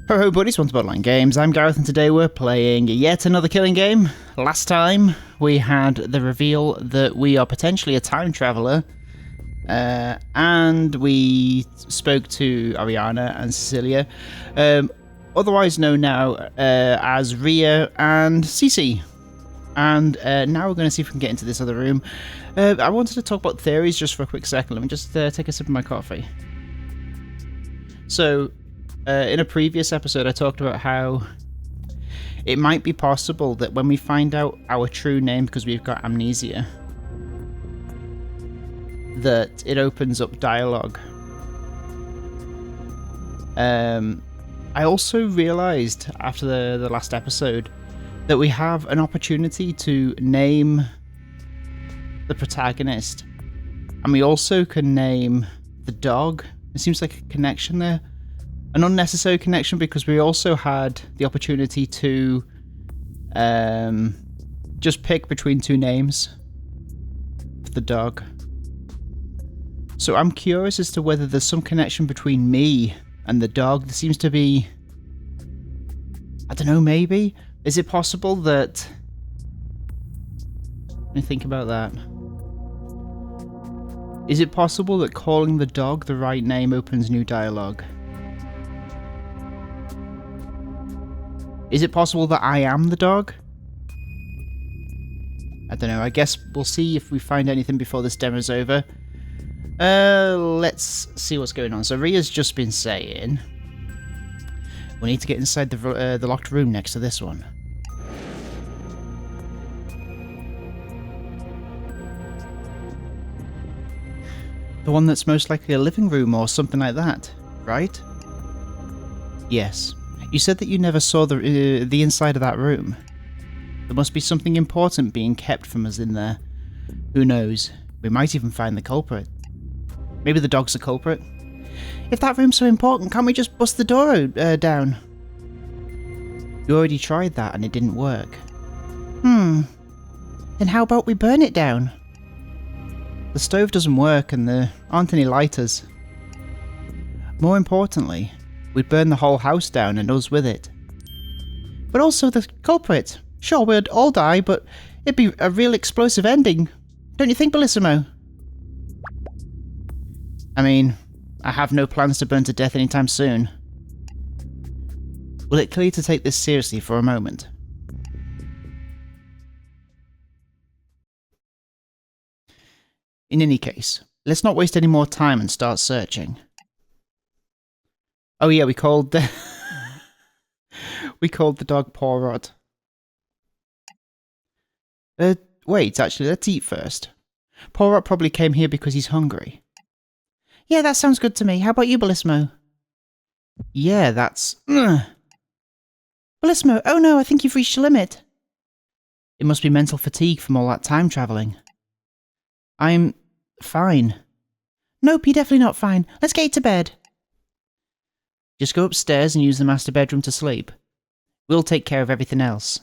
Hello buddies, welcome to Borderline Games. I'm Gareth and today we're playing yet another killing game. Last time we had the reveal that we are potentially a time traveller, and we spoke to Ariana and Cecilia, otherwise known now as Ria and Cece. And now we're going to see if we can get into this other room. I wanted to talk about theories just for a quick second. Let me just take a sip of my coffee. So, in a previous episode, I talked about how it might be possible that when we find out our true name, because we've got amnesia, that it opens up dialogue. I also realised after the last episode that we have an opportunity to name the protagonist, and we also can name the dog. It seems like a connection there. An unnecessary connection because we also had the opportunity to just pick between two names for the dog. So I'm curious as to whether there's some connection between me and the dog. There seems to be... I don't know, maybe? Is it possible that... Let me think about that. Is it possible that calling the dog the right name opens new dialogue? Is it possible that I am the dog? I don't know, I guess we'll see if we find anything before this demo's over. Let's see what's going on. So Ria's just been saying we need to get inside the locked room next to this one. The one that's most likely a living room or something like that, right? Yes. You said that you never saw the inside of that room. There must be something important being kept from us in there. Who knows? We might even find the culprit. Maybe the dog's the culprit? If that room's so important, can't we just bust the door down? You already tried that and it didn't work. Then how about we burn it down? The stove doesn't work and there aren't any lighters. More importantly, we'd burn the whole house down and us with it. But also the culprit. Sure, we'd all die, but it'd be a real explosive ending. Don't you think, Bellissimo? I mean, I have no plans to burn to death anytime soon. Will it kill you to take this seriously for a moment? In any case, let's not waste any more time and start searching. Oh yeah, we called the dog Porrot. Wait, actually, let's eat first. Porrot probably came here because he's hungry. Yeah, that sounds good to me. How about you, Bellissimo? Yeah, that's... Bellissimo, oh no, I think you've reached your limit. It must be mental fatigue from all that time travelling. I'm... fine. Nope, you're definitely not fine. Let's get you to bed. Just go upstairs and use the master bedroom to sleep. We'll take care of everything else.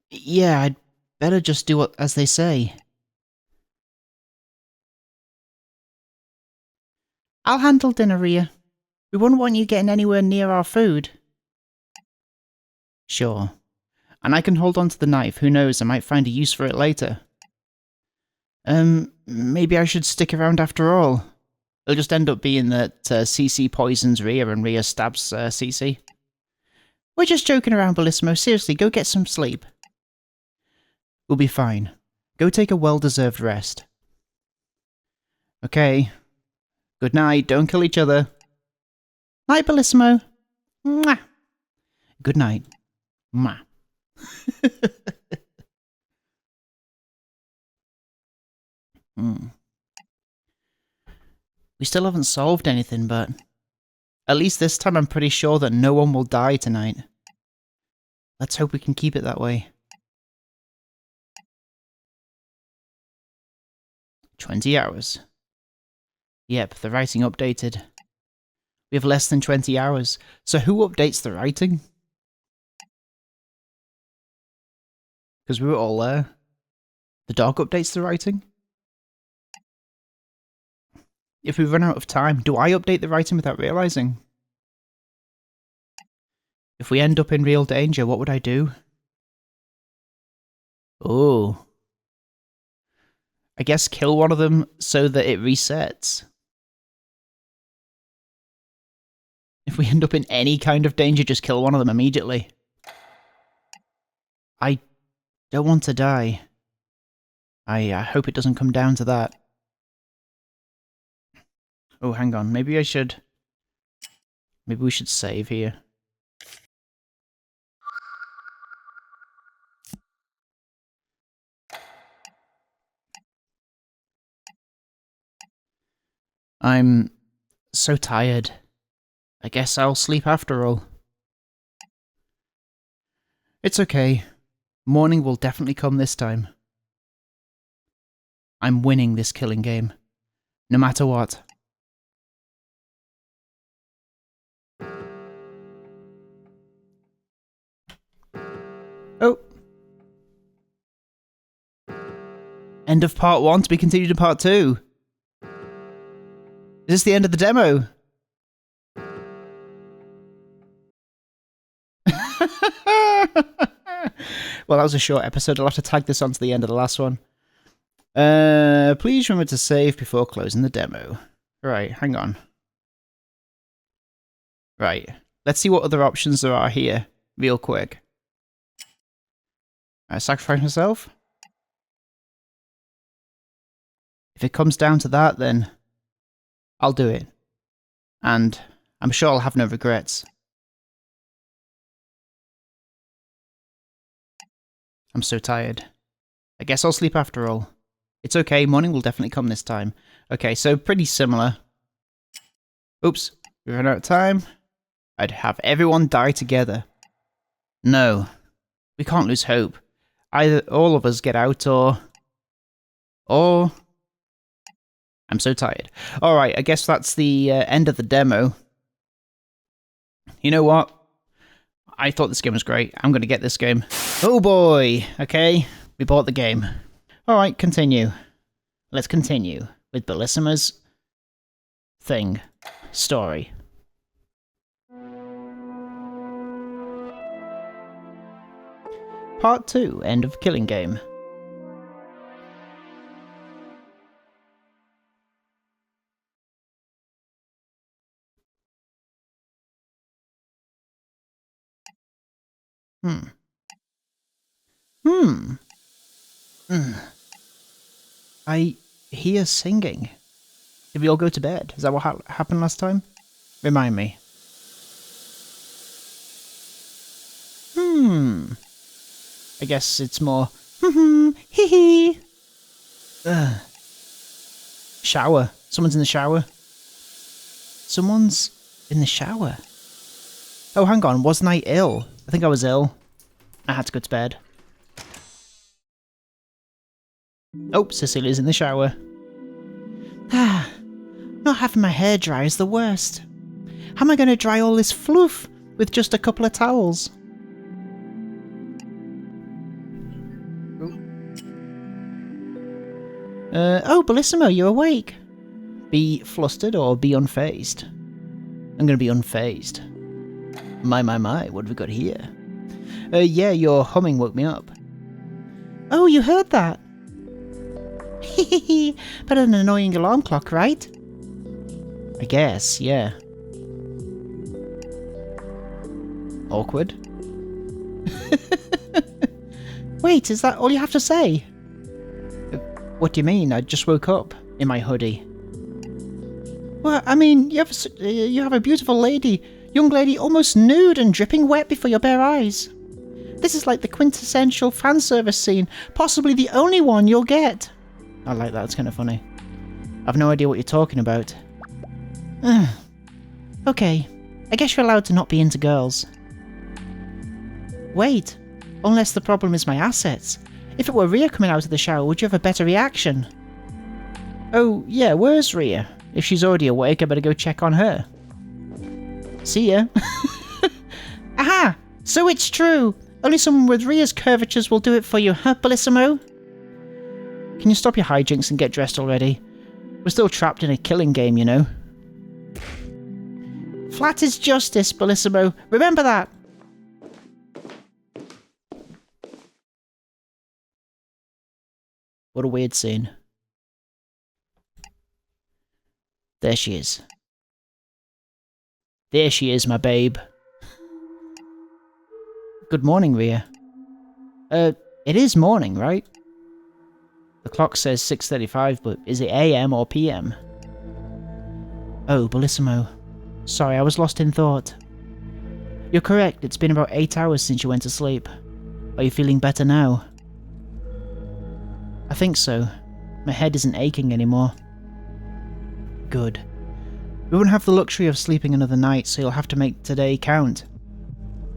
Yeah, I'd better just do as they say. I'll handle dinner, Ria. We wouldn't want you getting anywhere near our food. Sure. And I can hold on to the knife. Who knows, I might find a use for it later. Maybe I should stick around after all. It'll just end up being that Cece poisons Ria and Ria stabs Cece. We're just joking around, Bellissimo. Seriously, go get some sleep. We'll be fine. Go take a well-deserved rest. Okay. Good night. Don't kill each other. Night, Bellissimo. Mwah. Good night. Mwah. We still haven't solved anything, but at least this time I'm pretty sure that no one will die tonight. Let's hope we can keep it that way. 20 hours. Yep, the writing updated. We have less than 20 hours, so who updates the writing? Because we were all there. The dog updates the writing? If we run out of time, do I update the writing without realising? If we end up in real danger, what would I do? Oh. I guess kill one of them so that it resets. If we end up in any kind of danger, just kill one of them immediately. I don't want to die. I hope it doesn't come down to that. Oh, hang on. Maybe we should save here. I'm so tired. I guess I'll sleep after all. It's okay. Morning will definitely come this time. I'm winning this killing game. No matter what. Oh. End of part 1 to be continued in part 2. Is this the end of the demo? Well, that was a short episode. I'll have to tag this onto the end of the last one. Please remember to save before closing the demo. Right, hang on. Right, let's see what other options there are here, real quick. Sacrifice myself? If it comes down to that, then I'll do it. And I'm sure I'll have no regrets. I'm so tired. I guess I'll sleep after all. It's okay, morning will definitely come this time. Okay, so pretty similar. Oops, we ran out of time. I'd have everyone die together. No, we can't lose hope. Either all of us get out or... I'm so tired. Alright, I guess that's the end of the demo. You know what? I thought this game was great. I'm going to get this game. Oh boy! Okay, we bought the game. Alright, continue. Let's continue with Bellissima's story. Part 2, end of killing game. I hear singing. Did we all go to bed? Is that what happened last time? Remind me. I guess it's more hee. Shower. Someone's in the shower. Someone's in the shower. Oh, hang on. Wasn't I ill? I think I was ill. I had to go to bed. Oh, Cecilia's in the shower. Not having my hair dry is the worst. How am I going to dry all this fluff with just a couple of towels? Oh, Bellissimo, you awake? Be flustered or be unfazed? I'm going to be unfazed. My, what have we got here? Yeah, your humming woke me up. Oh, you heard that? Hehehe, better than an annoying alarm clock, right? I guess, yeah. Awkward. Wait, is that all you have to say? What do you mean? I just woke up in my hoodie. Well, I mean, you have a beautiful young lady almost nude and dripping wet before your bare eyes. This is like the quintessential fan service scene, possibly the only one you'll get. I like that, it's kind of funny. I've no idea what you're talking about. Okay, I guess you're allowed to not be into girls. Wait, unless the problem is my assets. If it were Rhea coming out of the shower, would you have a better reaction? Oh, yeah, where's Rhea? If she's already awake, I better go check on her. See ya. Aha! So it's true! Only someone with Rhea's curvatures will do it for you, huh, Bellissimo? Can you stop your hijinks and get dressed already? We're still trapped in a killing game, you know. Flat is justice, Bellissimo. Remember that! What a weird scene. There she is. There she is, my babe. Good morning, Ria. It is morning, right? The clock says 6:35, but is it AM or PM? Oh, Bellissimo. Sorry, I was lost in thought. You're correct, it's been about 8 hours since you went to sleep. Are you feeling better now? I think so. My head isn't aching anymore. Good. We won't have the luxury of sleeping another night, so you'll have to make today count.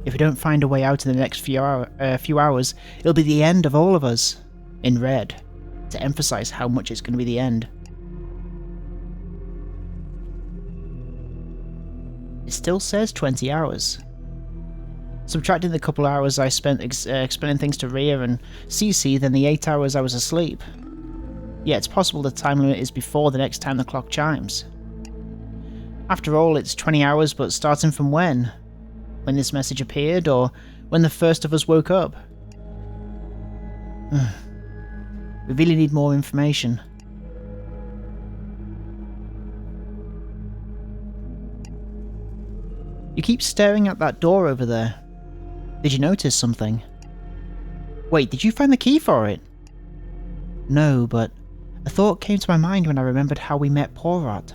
If we don't find a way out in the next few hours, it'll be the end of all of us. In red, to emphasize how much it's going to be the end. It still says 20 hours. Subtracting the couple hours I spent explaining things to Ria and Cece, then the 8 hours I was asleep. Yeah, it's possible the time limit is before the next time the clock chimes. After all, it's 20 hours, but starting from when? When this message appeared, or when the first of us woke up? We really need more information. You keep staring at that door over there. Did you notice something? Wait, did you find the key for it? No, but a thought came to my mind when I remembered how we met Porot.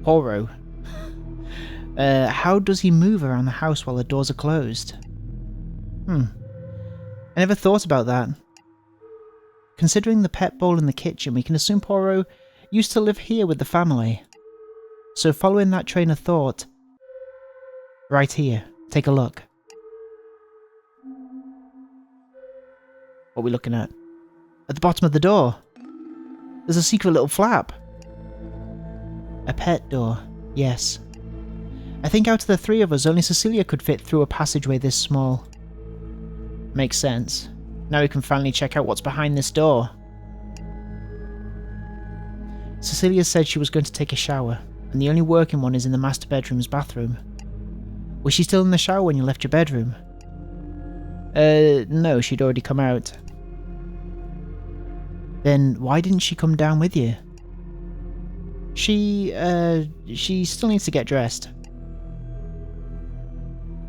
Poro. How does he move around the house while the doors are closed? I never thought about that. Considering the pet bowl in the kitchen, we can assume Poro used to live here with the family. So following that train of thought... Right here, take a look. What are we looking at? At the bottom of the door. There's a secret little flap. A pet door, yes. I think out of the three of us, only Cecilia could fit through a passageway this small. Makes sense. Now we can finally check out what's behind this door. Cecilia said she was going to take a shower, and the only working one is in the master bedroom's bathroom. Was she still in the shower when you left your bedroom? No, she'd already come out. Then why didn't she come down with you? She still needs to get dressed.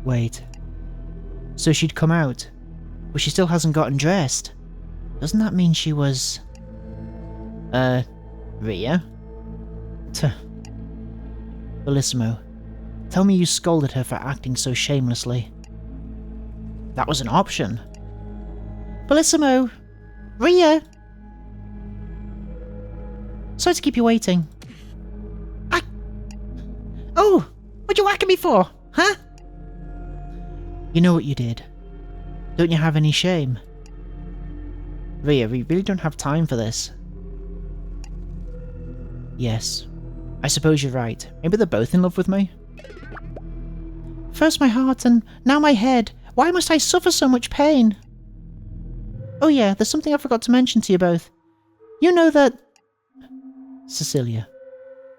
Wait. So she'd come out, but she still hasn't gotten dressed. Doesn't that mean she was... Ria? Bellissimo, tell me you scolded her for acting so shamelessly. That was an option. Bellissimo! Ria! Sorry to keep you waiting. Oh! What'd you whack at me for? Huh? You know what you did. Don't you have any shame? Ria, we really don't have time for this. Yes. I suppose you're right. Maybe they're both in love with me? First my heart and now my head. Why must I suffer so much pain? Oh yeah, there's something I forgot to mention to you both. You know that... Cecilia,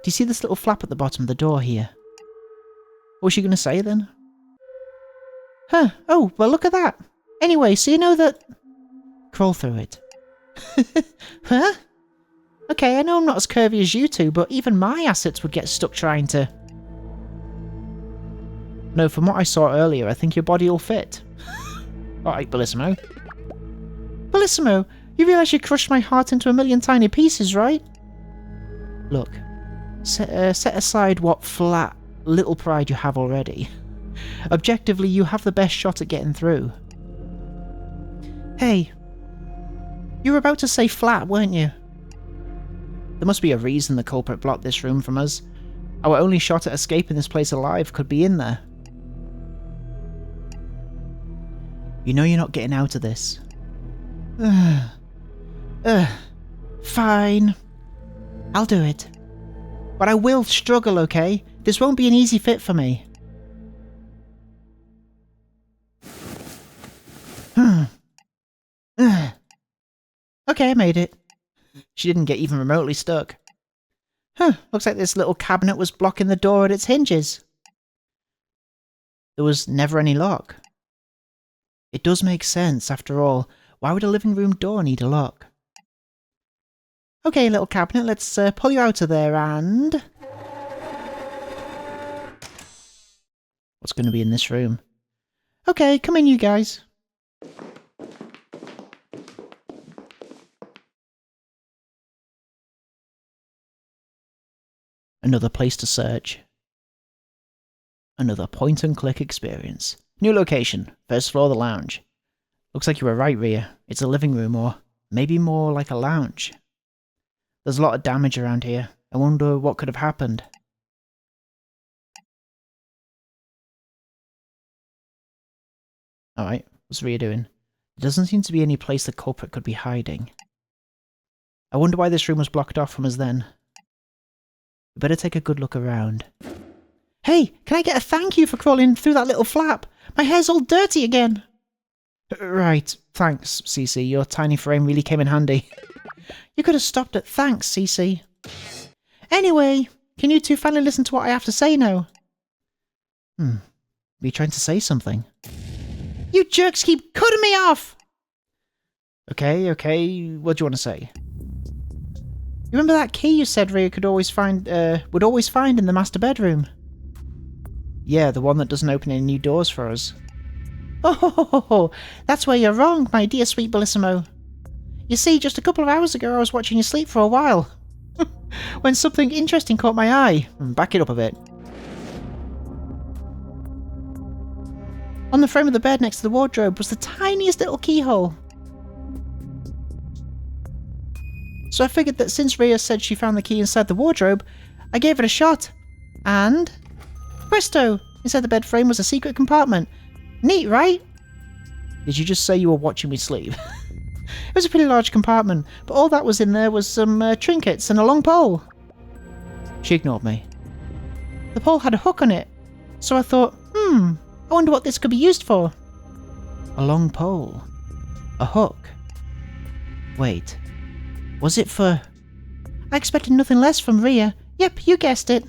do you see this little flap at the bottom of the door here? What was she going to say then? Huh, oh, well look at that. Anyway, so you know that... Crawl through it. Huh? Okay, I know I'm not as curvy as you two, but even my assets would get stuck trying to... No, from what I saw earlier, I think your body will fit. Alright, Bellissimo. Bellissimo, you realise you crushed my heart into a million tiny pieces, right? Look, set aside what flat, little pride you have already. Objectively, you have the best shot at getting through. Hey, you were about to say flat, weren't you? There must be a reason the culprit blocked this room from us. Our only shot at escaping this place alive could be in there. You know you're not getting out of this. Fine. I'll do it. But I will struggle, okay? This won't be an easy fit for me. Okay, I made it. She didn't get even remotely stuck. Looks like this little cabinet was blocking the door at its hinges. There was never any lock. It does make sense, after all. Why would a living room door need a lock? Okay, little cabinet, let's pull you out of there and... What's going to be in this room? Okay, come in, you guys. Another place to search. Another point-and-click experience. New location. First floor, the lounge. Looks like you were right, Rhea. It's a living room, or maybe more like a lounge. There's a lot of damage around here. I wonder what could have happened. Alright, what's Rhea doing? There doesn't seem to be any place the culprit could be hiding. I wonder why this room was blocked off from us then. We better take a good look around. Hey, can I get a thank you for crawling through that little flap? My hair's all dirty again. Right, thanks, Cece. Your tiny frame really came in handy. You could have stopped at thanks, Cece. Anyway, can you two finally listen to what I have to say now? Are you trying to say something? You jerks keep cutting me off! Okay, what do you want to say? You remember that key you said Rhea would always find in the master bedroom? Yeah, the one that doesn't open any new doors for us. Oh, that's where you're wrong, my dear sweet Bellissimo. You see, just a couple of hours ago I was watching you sleep for a while. When something interesting caught my eye. Back it up a bit. On the frame of the bed next to the wardrobe was the tiniest little keyhole. So I figured that since Rhea said she found the key inside the wardrobe, I gave it a shot. And... presto! Inside the bed frame was a secret compartment. Neat, right? Did you just say you were watching me sleep? It was a pretty large compartment, but all that was in there was some trinkets and a long pole. She ignored me. The pole had a hook on it, so I thought, I wonder what this could be used for. A long pole. A hook. Wait. Was it for... I expected nothing less from Rhea. Yep, you guessed it.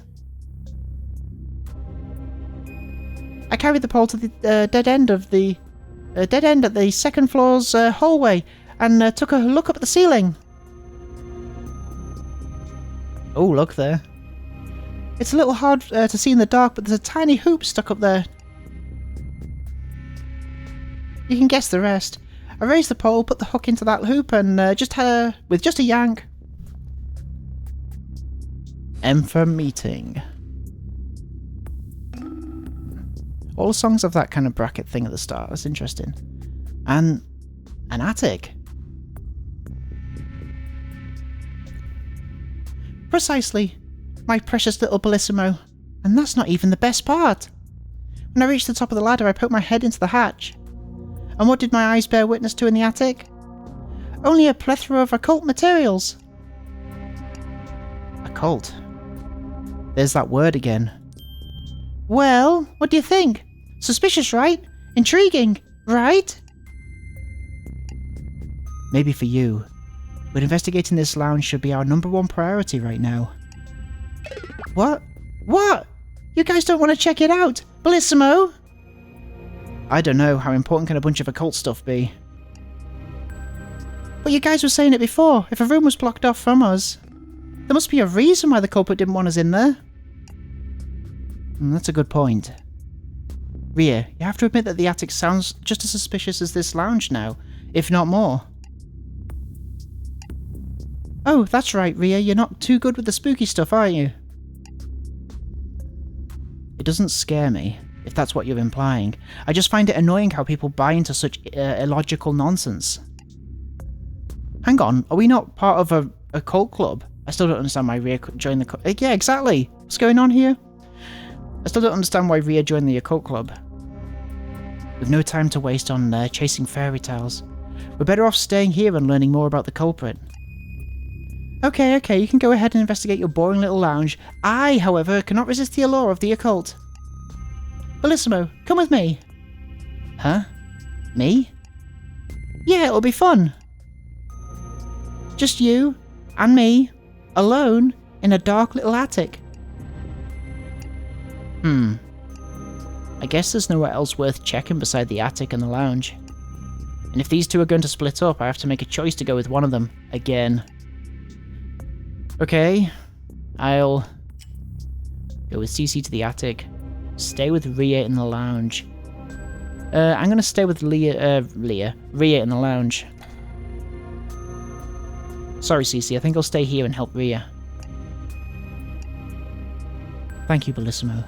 I carried the pole to the dead end at the second floor's hallway and took a look up at the ceiling. Oh, look there. It's a little hard to see in the dark, but there's a tiny hoop stuck up there. You can guess the rest. I raised the pole, put the hook into that hoop, and with just a yank. M for meeting. All the songs have that kind of bracket thing at the start. That's interesting. And an attic. Precisely. My precious little Bellissimo. And that's not even the best part. When I reached the top of the ladder, I poked my head into the hatch. And what did my eyes bear witness to in the attic? Only a plethora of occult materials. Occult? There's that word again. Well, what do you think? Suspicious, right? Intriguing, right? Maybe for you. But investigating this lounge should be our #1 priority right now. What? What? You guys don't want to check it out? Bellissimo? I don't know. How important can a bunch of occult stuff be? But you guys were saying it before. If a room was blocked off from us, there must be a reason why the culprit didn't want us in there. That's a good point. Rhea, you have to admit that the attic sounds just as suspicious as this lounge now, if not more. Oh, that's right, Rhea. You're not too good with the spooky stuff, are you? It doesn't scare me, if that's what you're implying. I just find it annoying how people buy into such illogical nonsense. Hang on, are we not part of a cult club? I still don't understand why Rhea joined the cult. Yeah, exactly. What's going on here? I still don't understand why Rhea joined the occult club. We've no time to waste on chasing fairy tales. We're better off staying here and learning more about the culprit. Okay, you can go ahead and investigate your boring little lounge. I, however, cannot resist the allure of the occult. Bellissimo, come with me. Huh? Me? Yeah, it'll be fun. Just you and me, alone, in a dark little attic. I guess there's nowhere else worth checking beside the attic and the lounge. And if these two are going to split up, I have to make a choice to go with one of them. Again. Okay. I'll go with Cece to the attic. Stay with Ria in the lounge. I'm going to stay with Ria in the lounge. Sorry, Cece. I think I'll stay here and help Ria. Thank you, Bellissimo.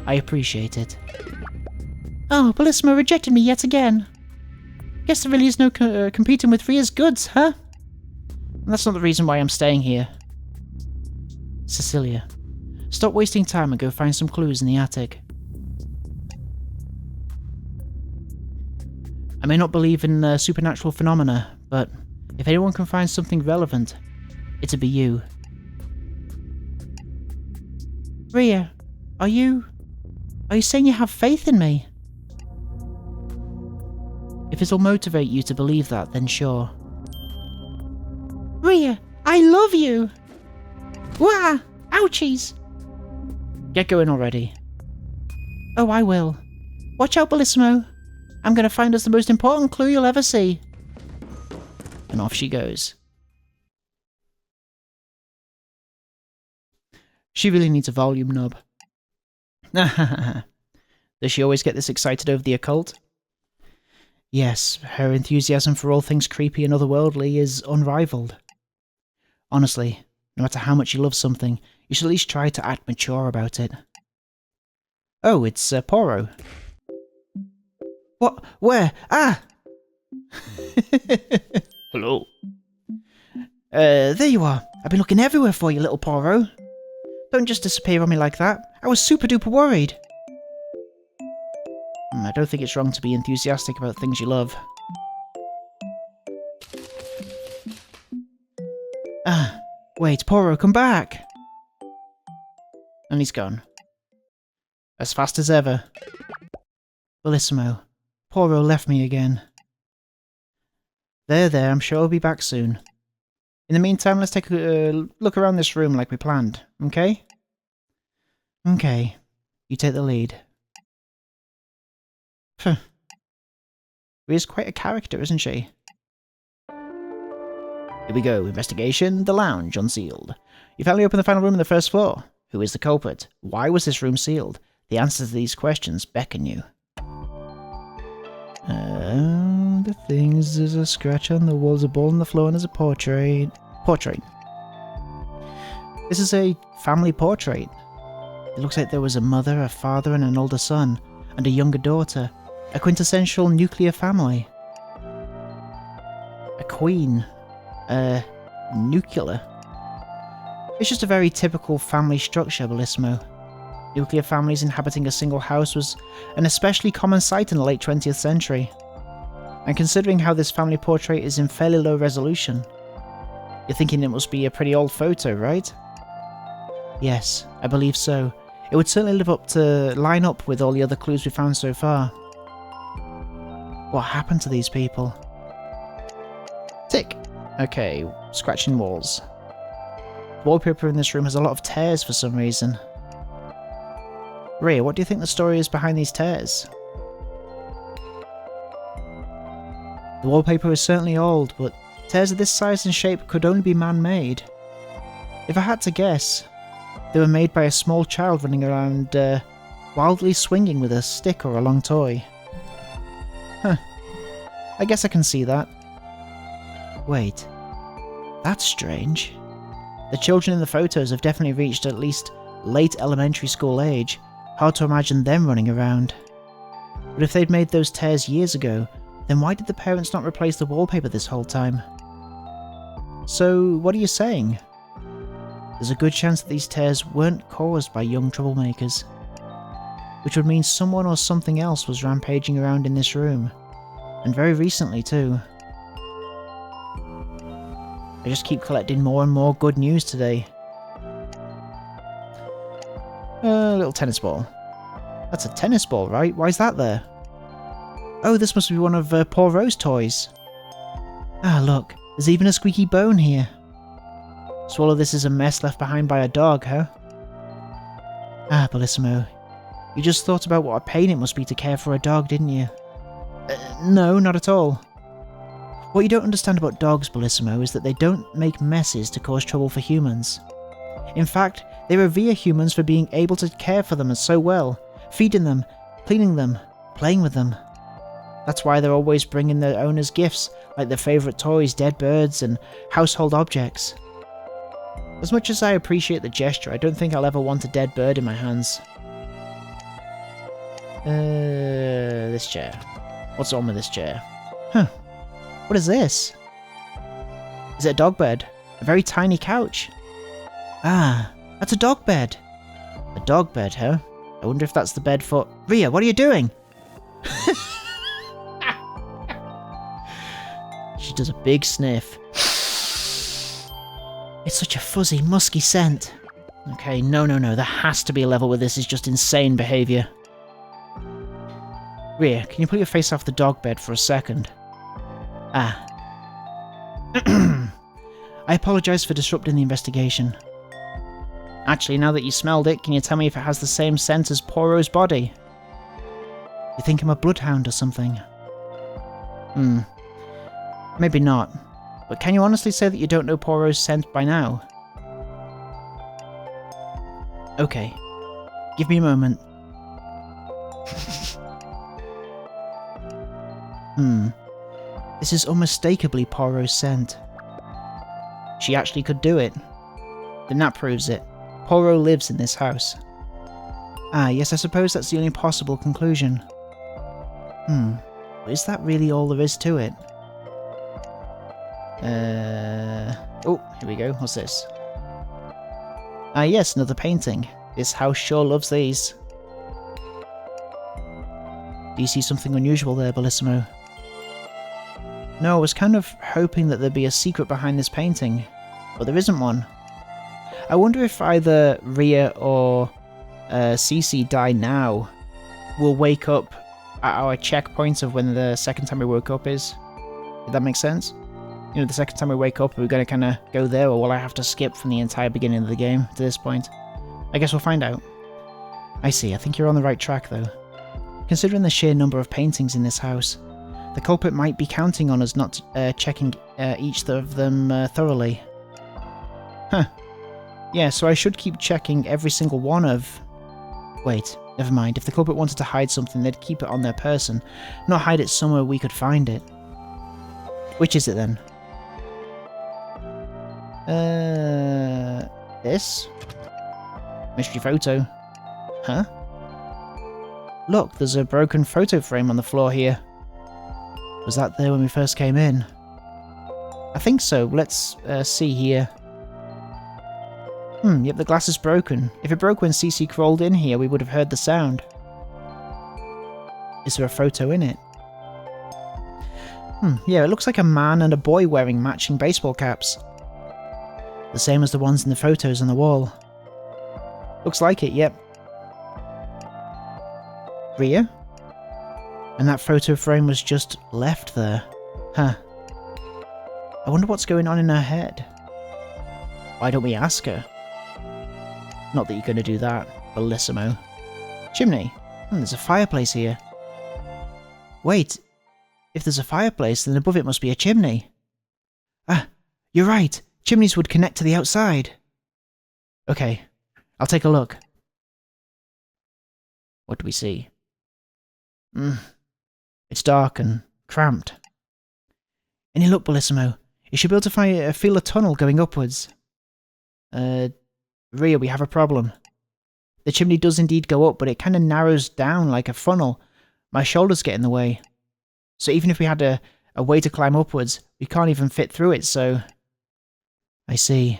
I appreciate it. Oh, Bellissimo rejected me yet again. Guess there really is no competing with Ria's goods, huh? And that's not the reason why I'm staying here. Cecilia, stop wasting time and go find some clues in the attic. I may not believe in supernatural phenomena, but if anyone can find something relevant, it'd be you. Ria, are you saying you have faith in me? If it'll motivate you to believe that, then sure. Ria, I love you! Wah! Ouchies! Get going already. Oh, I will. Watch out, Bellissimo. I'm gonna find us the most important clue you'll ever see. And off she goes. She really needs a volume knob. Does she always get this excited over the occult? Yes, her enthusiasm for all things creepy and otherworldly is unrivaled. Honestly, no matter how much you love something, you should at least try to act mature about it. Oh, it's Poro. What? Where? Ah! Hello. There you are. I've been looking everywhere for you, little Poro. Don't just disappear on me like that. I was super duper worried. I don't think it's wrong to be enthusiastic about things you love. Ah, wait, Poro, come back! And he's gone. As fast as ever. Bellissimo, Poro left me again. There, I'm sure I'll be back soon. In the meantime, let's take a look around this room like we planned, okay? Okay, you take the lead. Huh. Ria's quite a character, isn't she? Here we go. Investigation. The lounge unsealed. You finally opened the final room on the first floor. Who is the culprit? Why was this room sealed? The answers to these questions beckon you. The things, there's a scratch on the wall, there's a ball on the floor, and there's a portrait. This is a family portrait. It looks like there was a mother, a father, and an older son, and a younger daughter. A quintessential nuclear family. A queen. Nuclear. It's just a very typical family structure, Bellissimo. Nuclear families inhabiting a single house was an especially common sight in the late 20th century. And considering how this family portrait is in fairly low resolution, you're thinking it must be a pretty old photo, right? Yes, I believe so. It would certainly line up with all the other clues we found so far. What happened to these people? Tick. Okay, scratching walls. The wallpaper in this room has a lot of tears for some reason. Ria, what do you think the story is behind these tears? The wallpaper is certainly old, but tears of this size and shape could only be man-made. If I had to guess, they were made by a small child running around, wildly swinging with a stick or a long toy. Huh. I guess I can see that. Wait. That's strange. The children in the photos have definitely reached at least late elementary school age. Hard to imagine them running around. But if they'd made those tears years ago, then why did the parents not replace the wallpaper this whole time? So, what are you saying? There's a good chance that these tears weren't caused by young troublemakers. Which would mean someone or something else was rampaging around in this room. And very recently too. I just keep collecting more and more good news today. A little tennis ball. That's a tennis ball, right? Why is that there? Oh, this must be one of Poro's toys. Ah, look. There's even a squeaky bone here. Swallow, this is a mess left behind by a dog, huh? Ah, Bellissimo. You just thought about what a pain it must be to care for a dog, didn't you? No, not at all. What you don't understand about dogs, Bellissimo, is that they don't make messes to cause trouble for humans. In fact, they revere humans for being able to care for them so well, feeding them, cleaning them, playing with them. That's why they're always bringing their owners gifts, like their favourite toys, dead birds, and household objects. As much as I appreciate the gesture, I don't think I'll ever want a dead bird in my hands. This chair. What's on with this chair? Huh. What is this? Is it a dog bed? A very tiny couch? Ah, that's a dog bed. A dog bed, huh? I wonder if that's the bed for... Ria, what are you doing? She does a big sniff. It's such a fuzzy, musky scent. Okay, no. There has to be a level where this is just insane behaviour. Ria, can you put your face off the dog bed for a second? Ah. I apologise for disrupting the investigation. Actually, now that you smelled it, can you tell me if it has the same scent as Poirot's body? You think I'm a bloodhound or something? Maybe not. But can you honestly say that you don't know Poirot's scent by now? Okay. Give me a moment. This is unmistakably Poirot's scent. She actually could do it. Then that proves it. Poirot lives in this house. Ah, yes, I suppose that's the only possible conclusion. But is that really all there is to it? Oh, here we go. What's this? Ah, yes, another painting. This house sure loves these. Do you see something unusual there, Bellissimo? No, I was kind of hoping that there'd be a secret behind this painting, but there isn't one. I wonder if either Ria or Cece die now, we'll wake up at our checkpoint of when the second time we woke up is. Did that make sense? You know, the second time we wake up, are we going to kind of go there, or will I have to skip from the entire beginning of the game to this point? I guess we'll find out. I see, I think you're on the right track though. Considering the sheer number of paintings in this house, the culprit might be counting on us not checking each of them thoroughly. Huh. Yeah, so I should keep checking every single one of... Wait, never mind. If the culprit wanted to hide something, they'd keep it on their person, not hide it somewhere we could find it. Which is it then? This? Mystery photo. Huh? Look, there's a broken photo frame on the floor here. Was that there when we first came in? I think so. Let's see here. Yep, the glass is broken. If it broke when Cece crawled in here, we would have heard the sound. Is there a photo in it? Yeah, it looks like a man and a boy wearing matching baseball caps. The same as the ones in the photos on the wall. Looks like it, yep. Ria? And that photo frame was just left there. Huh. I wonder what's going on in her head. Why don't we ask her? Not that you're going to do that, Bellissimo. Chimney. There's a fireplace here. Wait. If there's a fireplace, then above it must be a chimney. Ah, you're right. Chimneys would connect to the outside. Okay, I'll take a look. What do we see? It's dark and cramped. Any look, Bellissimo? You should be able to feel a tunnel going upwards. Ria, we have a problem. The chimney does indeed go up, but it kind of narrows down like a funnel. My shoulders get in the way. So even if we had a way to climb upwards, we can't even fit through it, so... I see.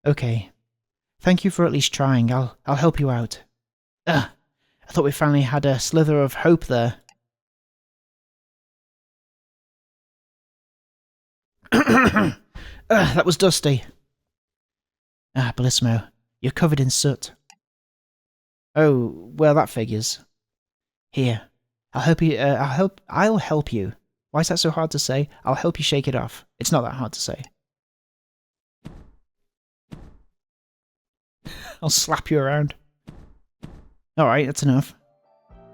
Okay. Thank you for at least trying. I'll help you out. I thought we finally had a slither of hope there. That was dusty. Bellissimo, you're covered in soot. Oh, well, that figures. Here, I'll help you. I'll help you. Why is that so hard to say? I'll help you shake it off. It's not that hard to say. I'll slap you around. Alright, that's enough.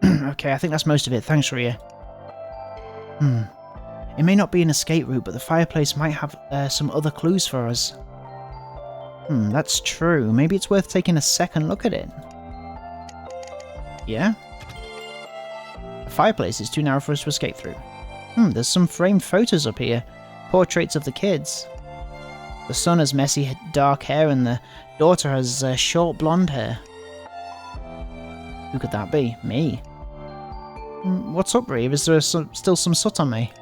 Okay, I think that's most of it. Thanks, Ria. It may not be an escape route, but the fireplace might have some other clues for us. That's true. Maybe it's worth taking a second look at it. Yeah? The fireplace is too narrow for us to escape through. There's some framed photos up here. Portraits of the kids. The son has messy dark hair and the daughter has short blonde hair. Who could that be? Me? What's up, Reeve? Is there still some soot on me?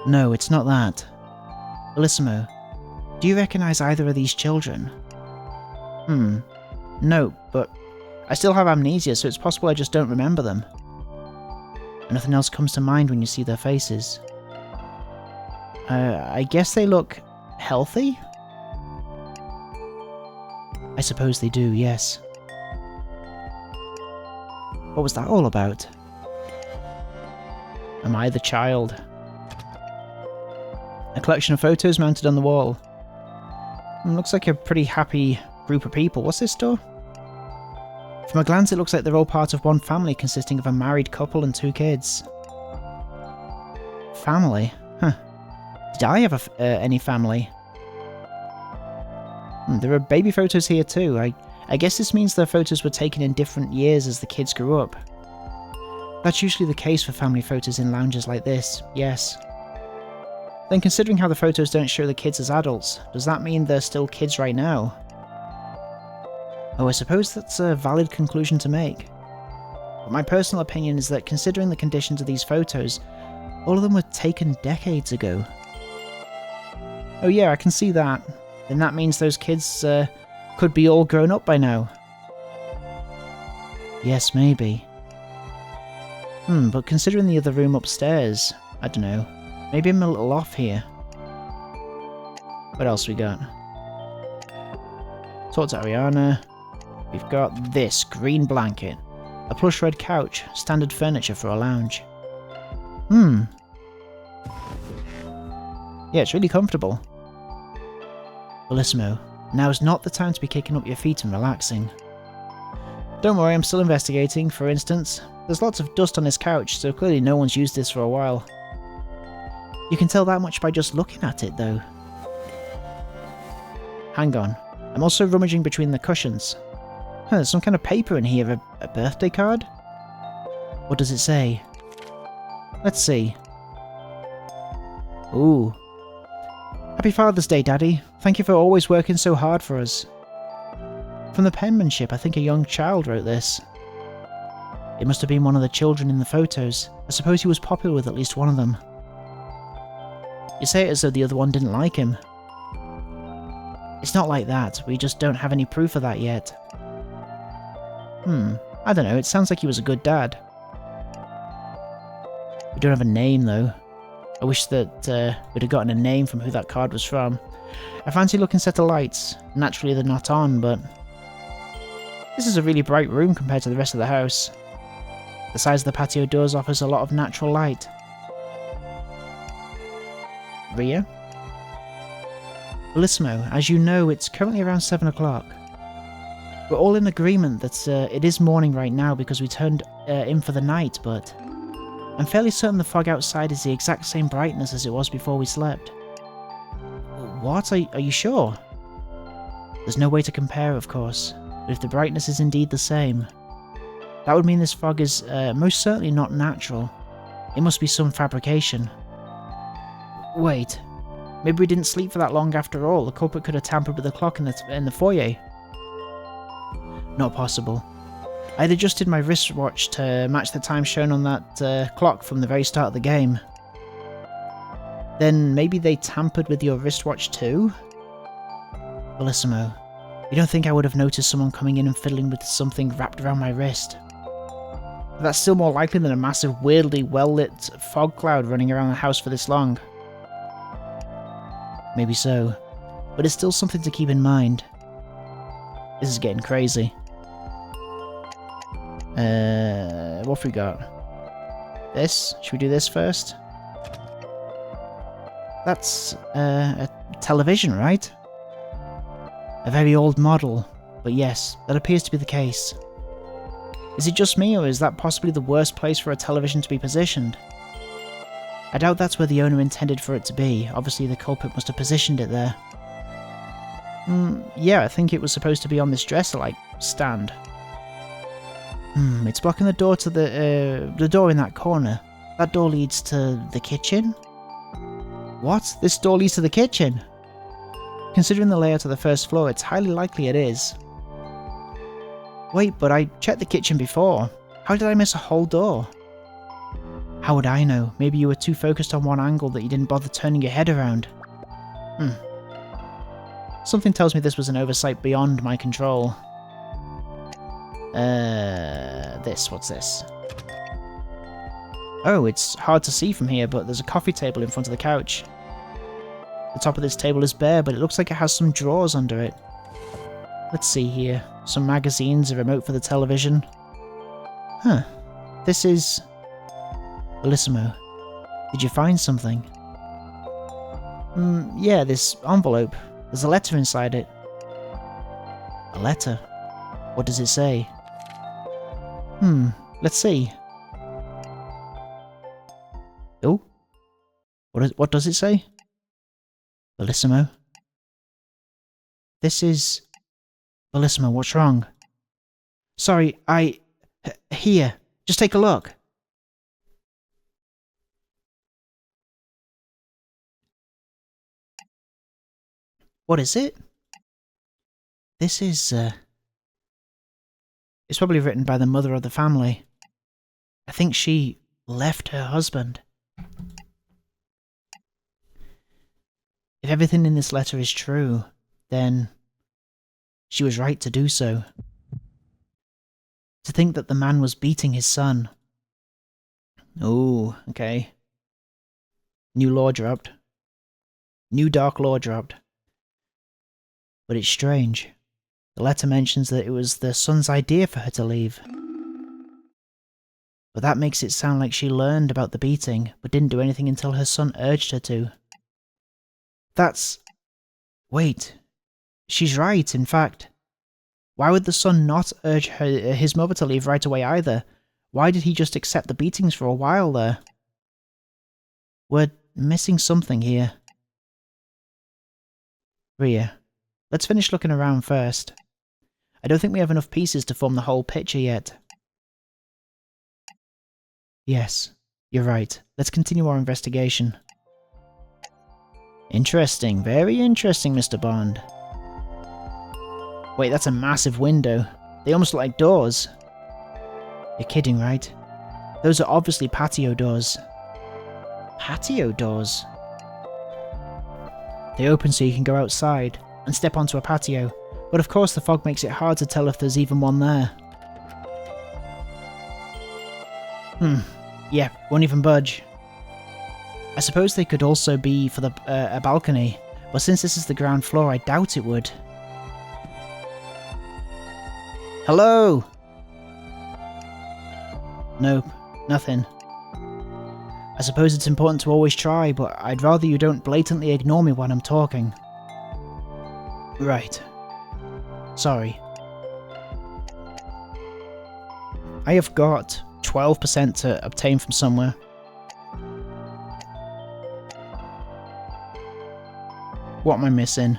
No, it's not that. Bellissimo, do you recognise either of these children? No, but I still have amnesia, so it's possible I just don't remember them. Nothing else comes to mind when you see their faces. I guess they look healthy? I suppose they do, yes. What was that all about? Am I the child? A collection of photos mounted on the wall. Looks like a pretty happy group of people. What's this door? From a glance it looks like they're all part of one family consisting of a married couple and 2 kids. Family? Huh. Did I have any family? There are baby photos here too. I guess this means their photos were taken in different years as the kids grew up. That's usually the case for family photos in lounges like this, yes. Then considering how the photos don't show the kids as adults, does that mean they're still kids right now? Oh, I suppose that's a valid conclusion to make. But my personal opinion is that considering the conditions of these photos, all of them were taken decades ago. Oh yeah, I can see that. Then that means those kids could be all grown up by now. Yes, maybe. But considering the other room upstairs, I don't know. Maybe I'm a little off here. What else we got? Talk to Ariana. We've got this green blanket. A plush red couch. Standard furniture for a lounge. Yeah, it's really comfortable. Bellissimo, now's not the time to be kicking up your feet and relaxing. Don't worry, I'm still investigating. For instance, there's lots of dust on this couch, so clearly no one's used this for a while. You can tell that much by just looking at it, though. Hang on, I'm also rummaging between the cushions. There's some kind of paper in here, a birthday card? What does it say? Let's see. Ooh. Happy Father's Day, Daddy. Thank you for always working so hard for us. From the penmanship, I think a young child wrote this. It must have been one of the children in the photos. I suppose he was popular with at least one of them. You say it as though the other one didn't like him. It's not like that, we just don't have any proof of that yet. I don't know, it sounds like he was a good dad. We don't have a name though. I wish that we'd have gotten a name from who that card was from. A fancy looking set of lights. Naturally they're not on, but... This is a really bright room compared to the rest of the house. The size of the patio doors offers a lot of natural light. Ria? Bellissimo, as you know, it's currently around 7 o'clock. We're all in agreement that it is morning right now because we turned in for the night, but... I'm fairly certain the fog outside is the exact same brightness as it was before we slept. What? Are you sure? There's no way to compare, of course, but if the brightness is indeed the same, that would mean this fog is most certainly not natural. It must be some fabrication. Wait, maybe we didn't sleep for that long after all. The culprit could have tampered with the clock in the foyer. Not possible. I'd adjusted my wristwatch to match the time shown on that clock from the very start of the game. Then maybe they tampered with your wristwatch too? Bellissimo, you don't think I would have noticed someone coming in and fiddling with something wrapped around my wrist? But that's still more likely than a massive, weirdly well-lit fog cloud running around the house for this long. Maybe so, but it's still something to keep in mind. This is getting crazy. What have we got? This? Should we do this first? That's a television, right? A very old model, but yes, that appears to be the case. Is it just me, or is that possibly the worst place for a television to be positioned? I doubt that's where the owner intended for it to be. Obviously the culprit must have positioned it there. Yeah, I think it was supposed to be on this dresser-like stand. It's blocking the door to the door in that corner. That door leads to the kitchen? What? This door leads to the kitchen? Considering the layout of the first floor, it's highly likely it is. Wait, but I checked the kitchen before. How did I miss a whole door? How would I know? Maybe you were too focused on one angle that you didn't bother turning your head around. Something tells me this was an oversight beyond my control. What's this? Oh, it's hard to see from here, but there's a coffee table in front of the couch. The top of this table is bare, but it looks like it has some drawers under it. Let's see here. Some magazines, a remote for the television. Huh. This is... Bellissimo. Did you find something? Yeah, this envelope. There's a letter inside it. A letter? What does it say? Let's see. Oh? What does it say? Bellissimo. This is... Bellissimo, what's wrong? Sorry, here, just take a look. What is it? This is, It's probably written by the mother of the family. I think she left her husband. If everything in this letter is true, then she was right to do so. To think that the man was beating his son. Oh, okay. New law dropped. New dark law dropped. But it's strange. The letter mentions that it was the son's idea for her to leave. But that makes it sound like she learned about the beating, but didn't do anything until her son urged her to. That's... Wait. She's right, in fact. Why would the son not urge his mother to leave right away either? Why did he just accept the beatings for a while there? We're missing something here. Ria, let's finish looking around first. I don't think we have enough pieces to form the whole picture yet. Yes, you're right. Let's continue our investigation. Interesting, very interesting, Mr. Bond. Wait, that's a massive window. They almost look like doors. You're kidding, right? Those are obviously patio doors. Patio doors? They open so you can go outside and step onto a patio, but of course the fog makes it hard to tell if there's even one there. Yeah, won't even budge. I suppose they could also be for a balcony, but since this is the ground floor, I doubt it would. Hello? Nope, nothing. I suppose it's important to always try, but I'd rather you don't blatantly ignore me when I'm talking. Right. Sorry. I have got 12% to obtain from somewhere. What am I missing?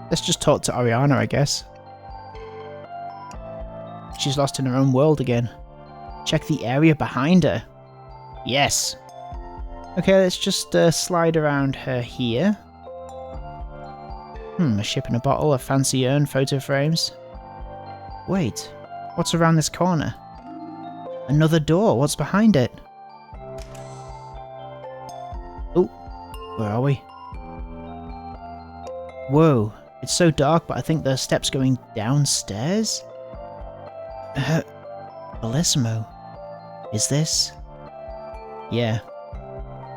Let's just talk to Ariana, I guess. She's lost in her own world again. Check the area behind her. Yes. Okay, let's just slide around her here. A ship in a bottle, a fancy urn, photo frames. Wait, what's around this corner? Another door, what's behind it? Oh, where are we? Whoa, it's so dark, but I think there are steps going downstairs? Bellissimo. Is this? Yeah.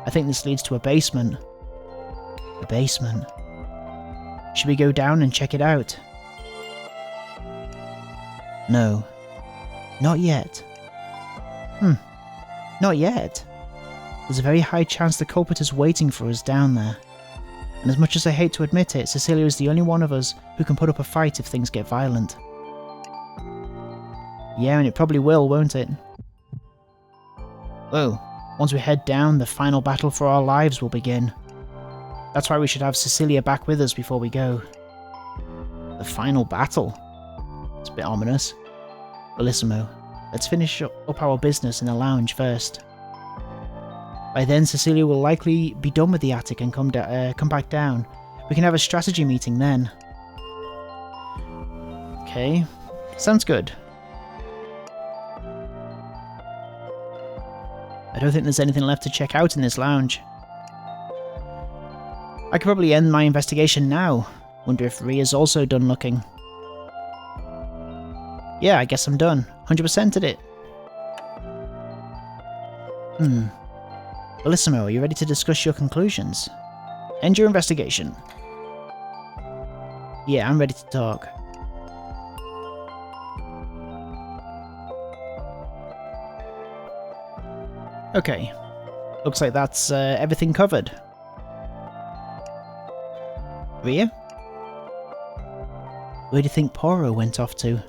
I think this leads to a basement. A basement. Should we go down and check it out? No. Not yet. Not yet. There's a very high chance the culprit is waiting for us down there. And as much as I hate to admit it, Cecilia is the only one of us who can put up a fight if things get violent. Yeah, and it probably will, won't it? Whoa. Once we head down, the final battle for our lives will begin. That's why we should have Cecilia back with us before we go. The final battle? It's a bit ominous. Bellissimo, let's finish up our business in the lounge first. By then, Cecilia will likely be done with the attic and come back down. We can have a strategy meeting then. Okay, sounds good. I don't think there's anything left to check out in this lounge. I could probably end my investigation now. Wonder if Ria's also done looking. Yeah, I guess I'm done. 100%'d it. Bellissimo, are you ready to discuss your conclusions? End your investigation. Yeah, I'm ready to talk. Okay. Looks like that's everything covered. Ria? Where do you think Poro went off to?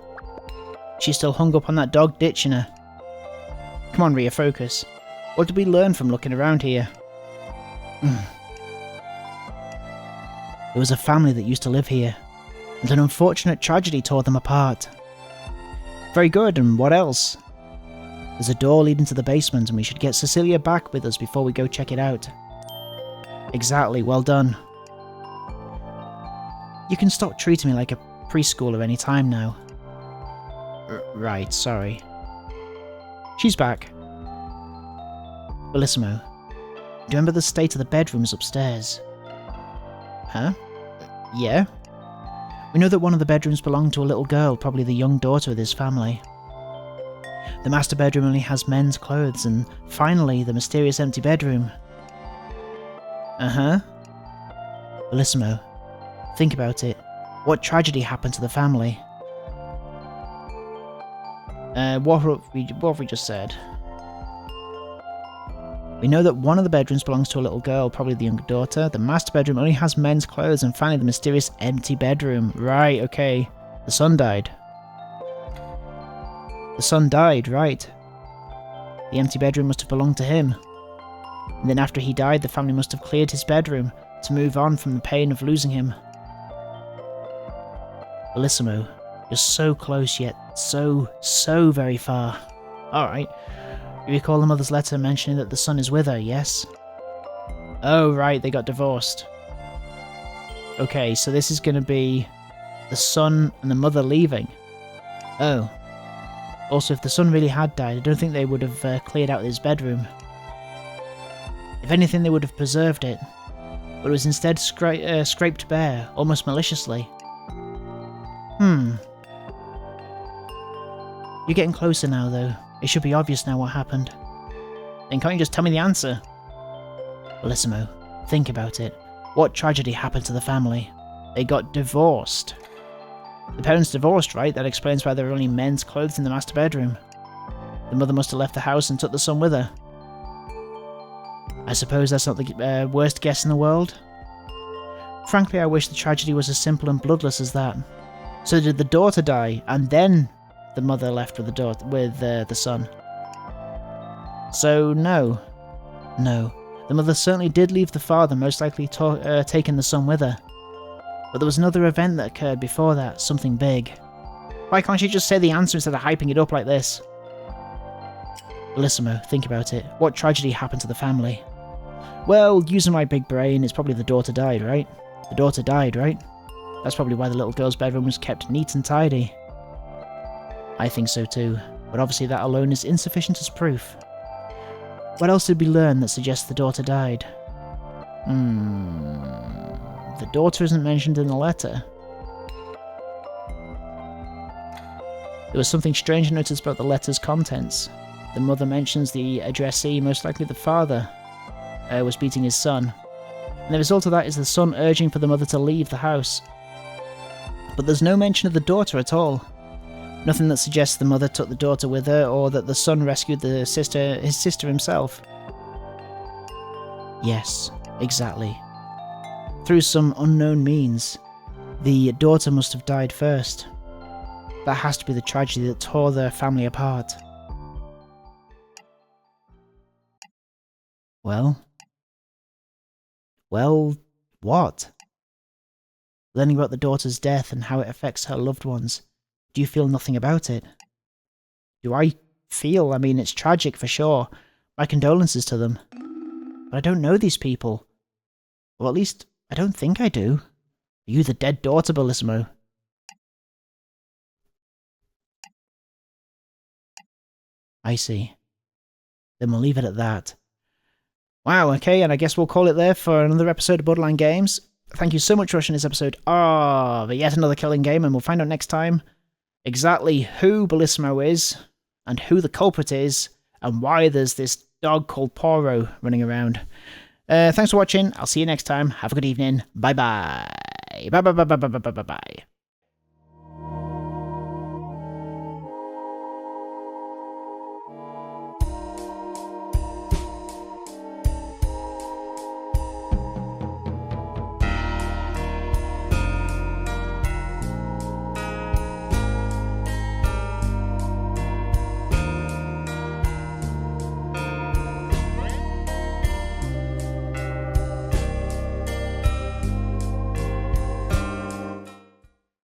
She's still hung up on that dog ditching her. Come on, Ria, focus. What did we learn from looking around here? There was a family that used to live here, and an unfortunate tragedy tore them apart. Very good, and what else? There's a door leading to the basement, and we should get Cecilia back with us before we go check it out. Exactly, well done. You can stop treating me like a preschooler any time now. Right, sorry. She's back. Bellissimo, do you remember the state of the bedrooms upstairs? Huh? Yeah? We know that one of the bedrooms belonged to a little girl, probably the young daughter of this family. The master bedroom only has men's clothes, and finally, the mysterious empty bedroom. Uh-huh. Bellissimo, think about it. What tragedy happened to the family? What have we just said? We know that one of the bedrooms belongs to a little girl, probably the younger daughter. The master bedroom only has men's clothes, and finally the mysterious empty bedroom. Right, okay. The son died. The son died, right. The empty bedroom must have belonged to him. And then after he died, the family must have cleared his bedroom to move on from the pain of losing him. Bellissimo, you're so close yet so very far. Alright. You recall the mother's letter mentioning that the son is with her, yes? Oh, right, they got divorced. Okay, so this is going to be the son and the mother leaving. Oh. Also, if the son really had died, I don't think they would have cleared out his bedroom. If anything, they would have preserved it. But it was instead scraped bare, almost maliciously. You're getting closer now, though. It should be obvious now what happened. Then can't you just tell me the answer? Bellissimo, think about it. What tragedy happened to the family? They got divorced. The parents divorced, right? That explains why there were only men's clothes in the master bedroom. The mother must have left the house and took the son with her. I suppose that's not the worst guess in the world. Frankly, I wish the tragedy was as simple and bloodless as that. So did the daughter die, and then the mother left with the son? So no. No. The mother certainly did leave the father, most likely taking the son with her. But there was another event that occurred before that, something big. Why can't you just say the answer instead of hyping it up like this? Bellissimo, think about it. What tragedy happened to the family? Well, using my big brain, it's probably the daughter died, right? The daughter died, right? That's probably why the little girl's bedroom was kept neat and tidy. I think so too, but obviously that alone is insufficient as proof. What else did we learn that suggests the daughter died? The daughter isn't mentioned in the letter. There was something strange noticed about the letter's contents. The mother mentions the addressee, most likely the father, was beating his son. And the result of that is the son urging for the mother to leave the house. But there's no mention of the daughter at all. Nothing that suggests the mother took the daughter with her, or that the son rescued his sister himself. Yes, exactly. Through some unknown means, the daughter must have died first. That has to be the tragedy that tore their family apart. Well, what? Learning about the daughter's death and how it affects her loved ones, do you feel nothing about it? Do I feel? I mean, it's tragic for sure. My condolences to them. But I don't know these people. Well, at least, I don't think I do. Are you the dead daughter, Bellissimo? I see. Then we'll leave it at that. Wow, okay, and I guess we'll call it there for another episode of Borderline Games. Thank you so much for watching this episode of yet another killing game, and we'll find out next time exactly who Bellissimo is, and who the culprit is, and why there's this dog called Poirot running around. Thanks for watching. I'll see you next time. Have a good evening. Bye-bye. Bye-bye-bye-bye-bye-bye-bye.